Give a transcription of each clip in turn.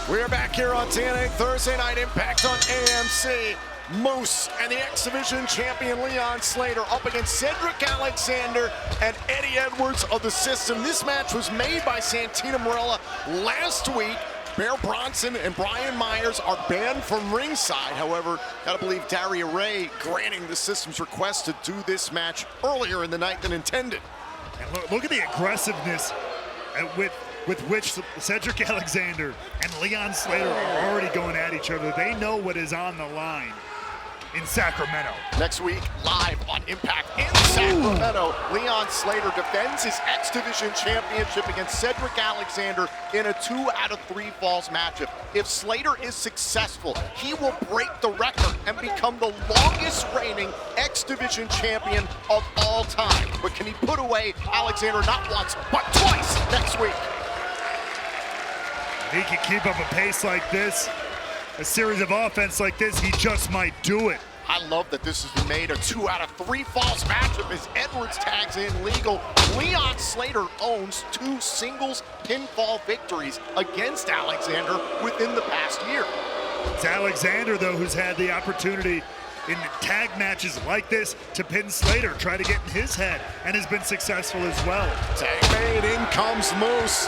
We're back here on TNA Thursday Night Impact on AMC. Moose and the X Division champion Leon Slater up against Cedric Alexander and Eddie Edwards of the System. This match was made by Santino Marella last week. Bear Bronson and Brian Myers are banned from ringside. However, gotta believe Daria Ray granting the System's request to do this match earlier in the night than intended. And look at the aggressiveness with which Cedric Alexander and Leon Slater are already going at each other. They know what is on the line in Sacramento. Next week, live on Impact in Sacramento, Leon Slater defends his X Division championship against Cedric Alexander in a 2 out of 3 falls matchup. If Slater is successful, he will break the record and become the longest reigning X Division champion of all time. But can he put away Alexander not once, but twice next week? If he can keep up a pace like this, a series of offense like this, he just might do it. I love that this has been made a 2 out of 3 falls matchup as Edwards tags in legal. Leon Slater owns 2 singles pinfall victories against Alexander within the past year. It's Alexander, though, who's had the opportunity in tag matches like this to pin Slater, try to get in his head, and has been successful as well. Tag made, in comes Moose.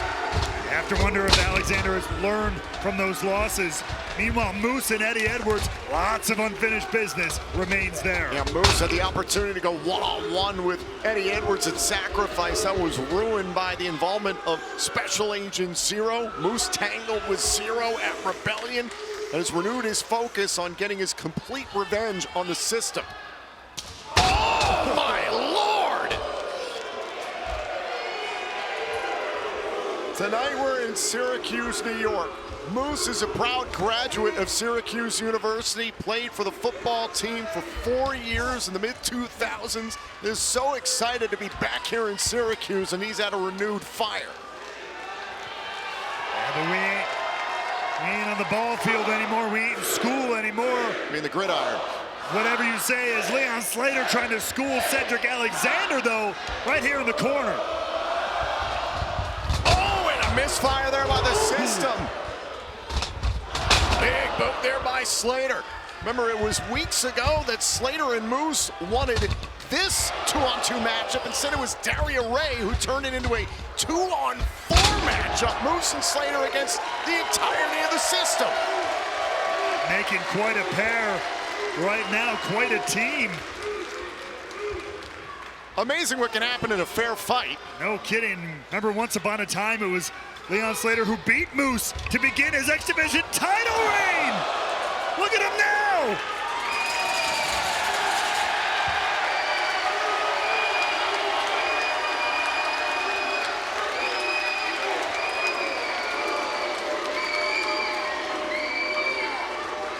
You have to wonder if Alexander has learned from those losses. Meanwhile, Moose and Eddie Edwards, lots of unfinished business remains there. Yeah, Moose had the opportunity to go one-on-one with Eddie Edwards at Sacrifice. That was ruined by the involvement of Special Agent Zero. Moose tangled with Zero at Rebellion and has renewed his focus on getting his complete revenge on the System. Oh, my Lord! Tonight we're in Syracuse, New York. Moose is a proud graduate of Syracuse University, played for the football team for 4 years in the mid-2000s. Is so excited to be back here in Syracuse, and he's at a renewed fire. Yeah, but we ain't on the ball field anymore. We ain't in school anymore. I mean, the gridiron. Whatever you say is Leon Slater trying to school Cedric Alexander, though, right here in the corner. Oh, and a misfire there by the System. Big boot there by Slater. Remember, it was weeks ago that Slater and Moose wanted this 2-on-2 matchup. Instead, it was Daria Ray who turned it into a 2-on-4 matchup. Moose and Slater against the entirety of the System. Making quite a pair right now, quite a team. Amazing what can happen in a fair fight. No kidding. Remember, once upon a time, it was Leon Slater who beat Moose to begin his X Division title reign. Look at him now.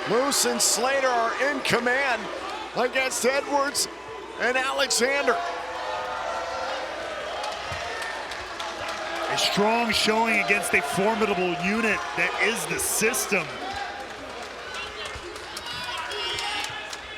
Moose and Slater are in command against Edwards and Alexander. A strong showing against a formidable unit that is the System.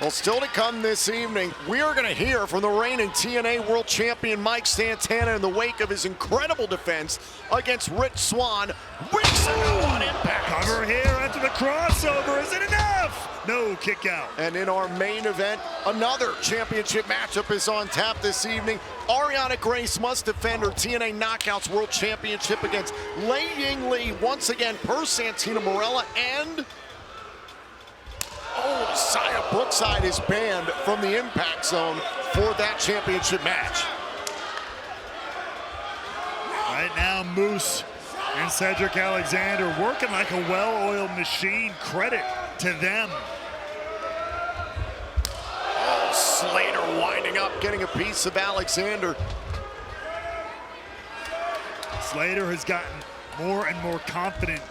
Well, still to come this evening, we are going to hear from the reigning TNA World Champion Mike Santana in the wake of his incredible defense against Rich Swann weeks ago on Impact. Cover here after the crossover. Is it enough? No, kick out. And in our main event, another championship matchup is on tap this evening. Ariana Grace must defend her TNA Knockouts World Championship against Lei Ying Lee once again per Santino Marella, and Saya Brookside is banned from the Impact Zone for that championship match. Right now, Moose and Cedric Alexander working like a well-oiled machine. Credit to them. Oh, Slater winding up, getting a piece of Alexander. Slater has gotten more and more confident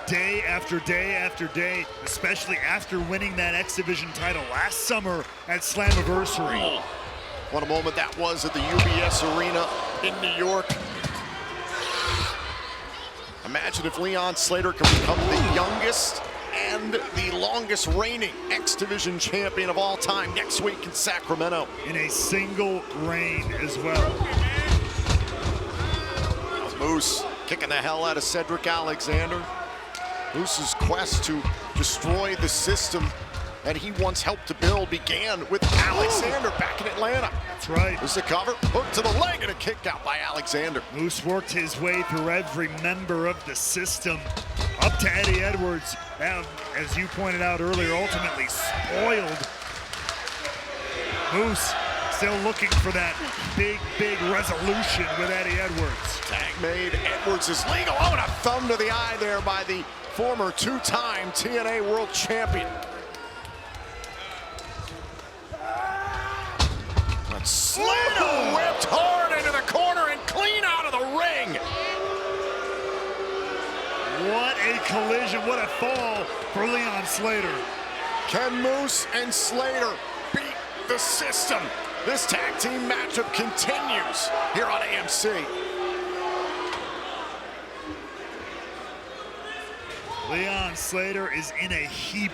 day after day after day, especially after winning that X Division title last summer at Slammiversary. Oh, what a moment that was at the UBS Arena in New York. Imagine if Leon Slater can become the youngest and the longest reigning X Division champion of all time next week in Sacramento. In a single reign as well. Moose kicking the hell out of Cedric Alexander. Moose's quest to destroy the system that he once helped to build began with Alexander back in Atlanta. That's right. There's the cover, hook to the leg, and a kick out by Alexander. Moose worked his way through every member of the system, up to Eddie Edwards. Now, as you pointed out earlier, ultimately spoiled. Moose still looking for that big resolution with Eddie Edwards. Tag made, Edwards is legal. Oh, and a thumb to the eye there by the former two-time TNA World Champion. But Slater whipped hard into the corner and clean out of the ring. What a collision, what a fall for Leon Slater. Can Moose and Slater beat the system? This tag team matchup continues here on AMC. Leon Slater is in a heap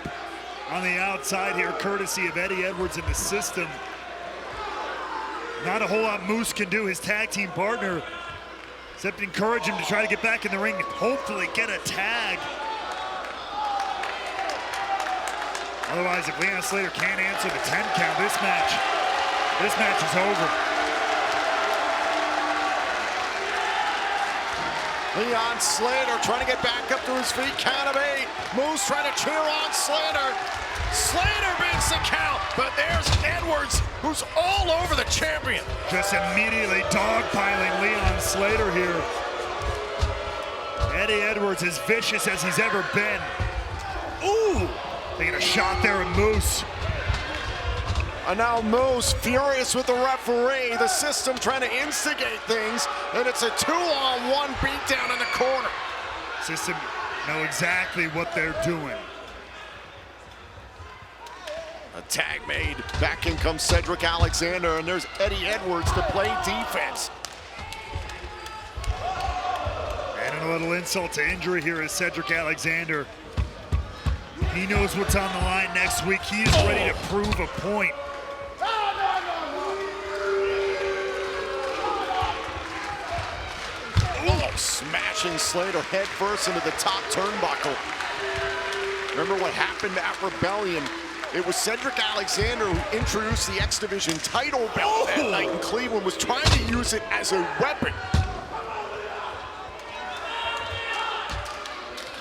on the outside here, courtesy of Eddie Edwards in the system. Not a whole lot Moose can do, his tag team partner, except encourage him to try to get back in the ring, hopefully get a tag. Otherwise, if Leon Slater can't answer the 10 count, this match is over. Leon Slater trying to get back up to his feet, count of 8. Moose trying to cheer on Slater. Slater beats the count, but there's Edwards, who's all over the champion. Just immediately dogpiling Leon Slater here. Eddie Edwards as vicious as he's ever been. Ooh! Taking a shot there at Moose. And now Moose furious with the referee. The system trying to instigate things, and it's a 2-on-1 beatdown in the corner. System know exactly what they're doing. A tag made. Back in comes Cedric Alexander, and there's Eddie Edwards to play defense. And a little insult to injury here is Cedric Alexander. He knows what's on the line next week. He is ready to prove a point. Oh, smashing Slater head first into the top turnbuckle. Remember what happened at Rebellion? It was Cedric Alexander who introduced the X Division title belt that night in Cleveland, was trying to use it as a weapon.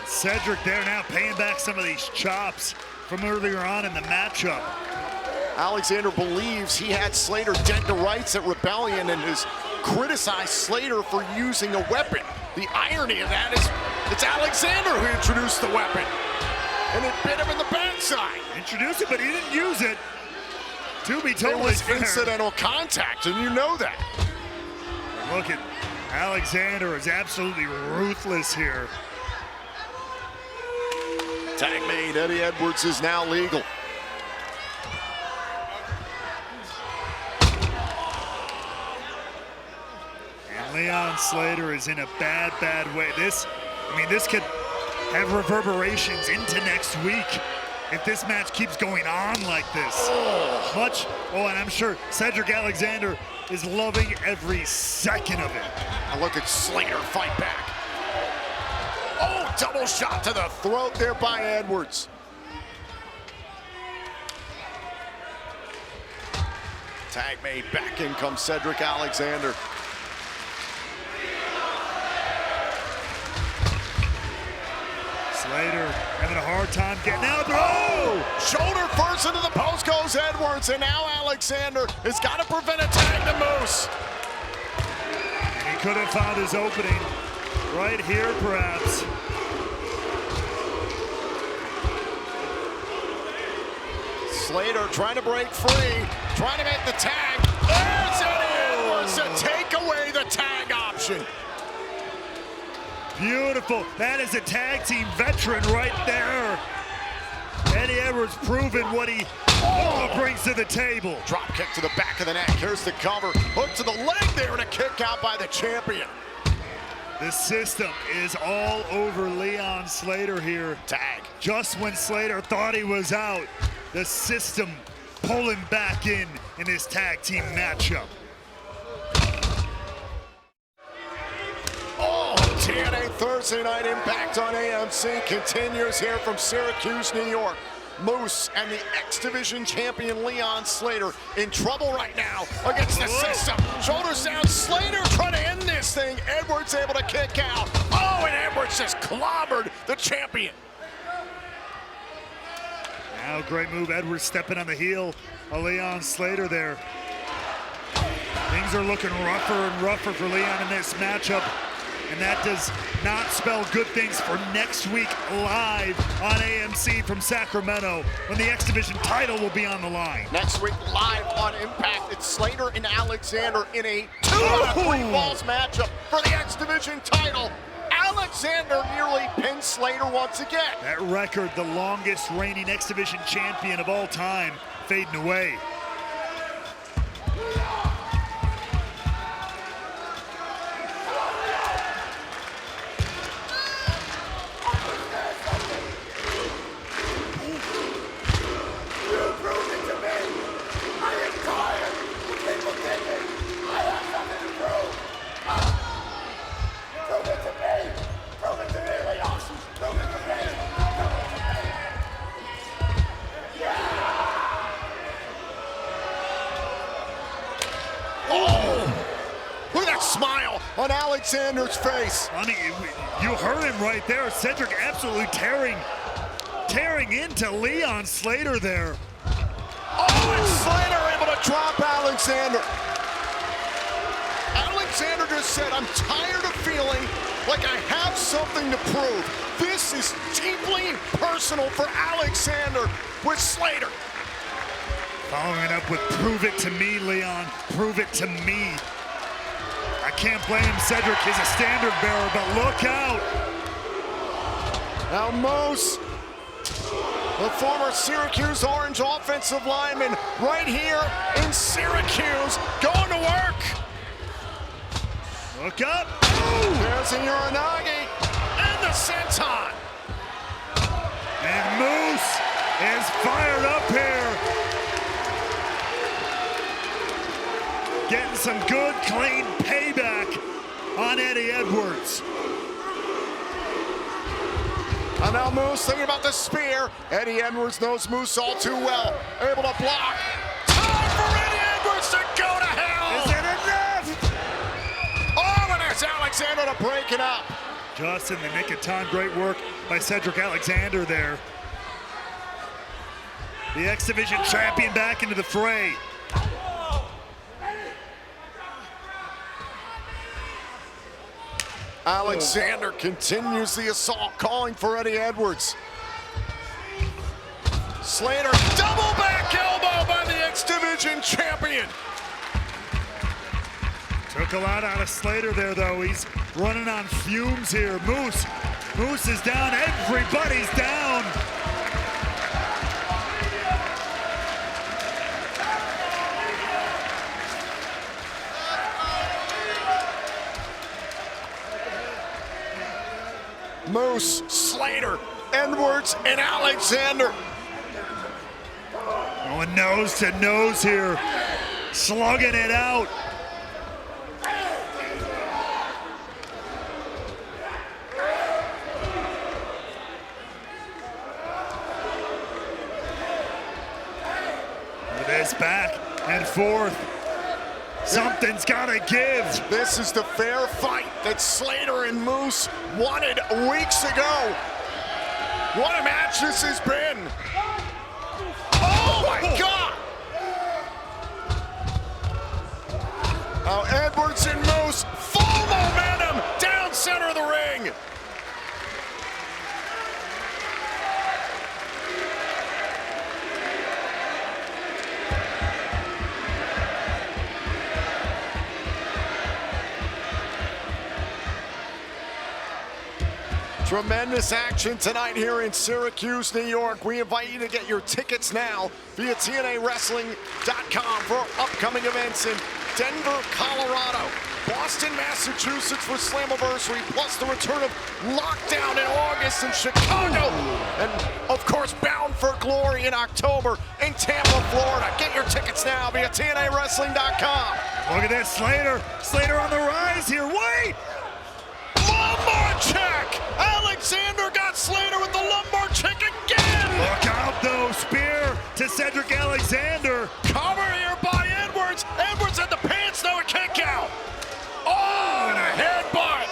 Cedric there now paying back some of these chops from earlier on in the matchup. Alexander believes he had Slater dead to rights at Rebellion and has criticized Slater for using a weapon. The irony of that is it's Alexander who introduced the weapon, and it bit him in the backside. Introduced it, but he didn't use it. To be totally It was fair. incidental contact, and you know that. Look at Alexander is absolutely ruthless here. Tag made. Eddie Edwards is now legal. And Leon Slater is in a bad way. This could have reverberations into next week if this match keeps going on like this. And I'm sure Cedric Alexander is loving every second of it. Now look at Slater fight back. Oh, double shot to the throat there by Edwards. Tag made. Back in comes Cedric Alexander. Slater having a hard time getting out there. Oh! Shoulder first into the post goes Edwards, and now Alexander has got to prevent a tag to Moose. And he could have found his opening right here, perhaps. Slater trying to break free, trying to make the tag. There's Eddie Edwards to take away the tag option. Beautiful. That is a tag team veteran right there. Eddie Edwards proving what he brings to the table. Drop kick to the back of the neck. Here's the cover. Hook to the leg there, and a kick out by the champion. The system is all over Leon Slater here. Tag. Just when Slater thought he was out, the system pulling back in this tag team matchup. Oh, TNA Thursday Night Impact on AMC continues here from Syracuse, New York. Moose and the X Division champion Leon Slater in trouble right now against the system. Shoulders down, Slater trying to end this thing. Edwards able to kick out. Oh, and Edwards just clobbered the champion. Now, great move. Edwards stepping on the heel of Leon Slater there. Things are looking rougher and rougher for Leon in this matchup, and that does not spell good things for next week live on AMC from Sacramento when the X Division title will be on the line. Next week live on Impact, it's Slater and Alexander in a 2-out-of-3 falls matchup for the X Division title. Alexander nearly pinned Slater once again. That record, the longest reigning X Division champion of all time, fading away. Smile on Alexander's face. I mean, you heard him right there. Cedric absolutely tearing into Leon Slater there. Oh, and Slater able to drop Alexander. Alexander just said, I'm tired of feeling like I have something to prove. This is deeply personal for Alexander with Slater. Following it up with prove it to me, Leon. Prove it to me. I can't blame Cedric, he's a standard bearer, but look out. Now Moose, the former Syracuse Orange offensive lineman, right here in Syracuse, going to work. Look up. There's a Uranagi and the senton. And Moose is fired up here. Getting some good, clean payback on Eddie Edwards. And now Moose thinking about the spear. Eddie Edwards knows Moose all too well. Able to block. Time for Eddie Edwards to go to hell. Is it enough? Oh, and there's Alexander to break it up. Just in the nick of time, great work by Cedric Alexander there. The X Division champion back into the fray. Alexander continues the assault, calling for Eddie Edwards. Slater, double back elbow by the X Division champion. Took a lot out of Slater there, though. He's running on fumes here. Moose is down. Everybody's down. Moose, Slater, Edwards, and Alexander. Going nose to nose here, slugging it out. It is back and forth. Something's gotta give. This is the fair fight that Slater and Moose wanted weeks ago. What a match this has been. Oh my God! Now Edwards and Moose, full momentum down center of the ring. Tremendous action tonight here in Syracuse, New York. We invite you to get your tickets now via TNAWrestling.com for upcoming events in Denver, Colorado, Boston, Massachusetts for Slammiversary, plus the return of Lockdown in August in Chicago, and of course Bound for Glory in October in Tampa, Florida. Get your tickets now via TNAWrestling.com. Look at this, Slater on the rise here. Wait! One more check. Alexander got Slater with the lumbar check again. Look out though, spear to Cedric Alexander. Cover here by Edwards. Edwards at the pants, now a kick out. Oh, and a headbutt.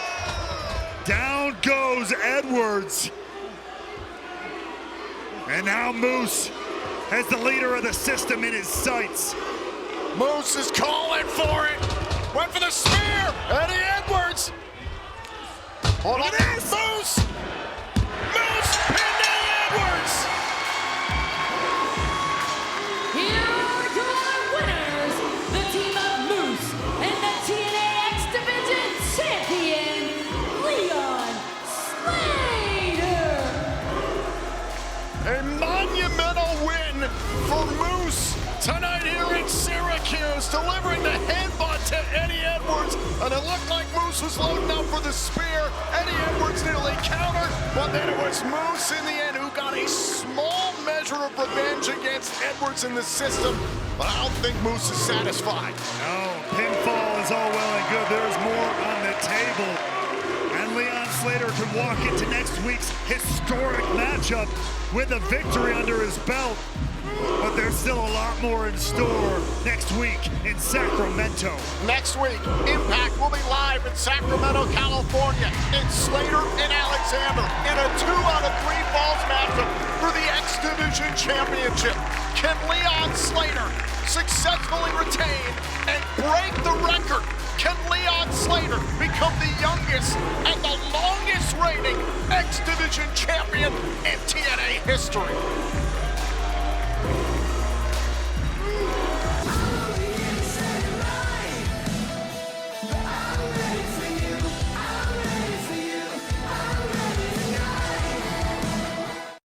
Down goes Edwards. And now Moose has the leader of the system in his sights. Moose is calling for it. Went for the spear. Eddie Edwards. Hold on. Moose. Moose pinned Eddie Edwards. Here are your winners, the team of Moose and the TNA X Division Champion, Leon Slater. A monumental win for Moose tonight here in Syracuse, delivering the headbutt to Eddie Edwards, and it looked like Moose was loading up for the spear. Eddie Edwards nearly countered, but then it was Moose in the end who got a small measure of revenge against Edwards in the system, but I don't think Moose is satisfied. No, pinfall is all well and good. There's more on the table. And Leon Slater can walk into next week's historic matchup with a victory under his belt. But there's still a lot more in store next week in Sacramento. Next week, iMPACT will be live in Sacramento, California. It's Slater and Alexander in a 2-out-of-3 falls matchup for the X Division Championship. Can Leon Slater successfully retain and break the record? Can Leon Slater become the youngest and the longest reigning X Division champion in TNA history?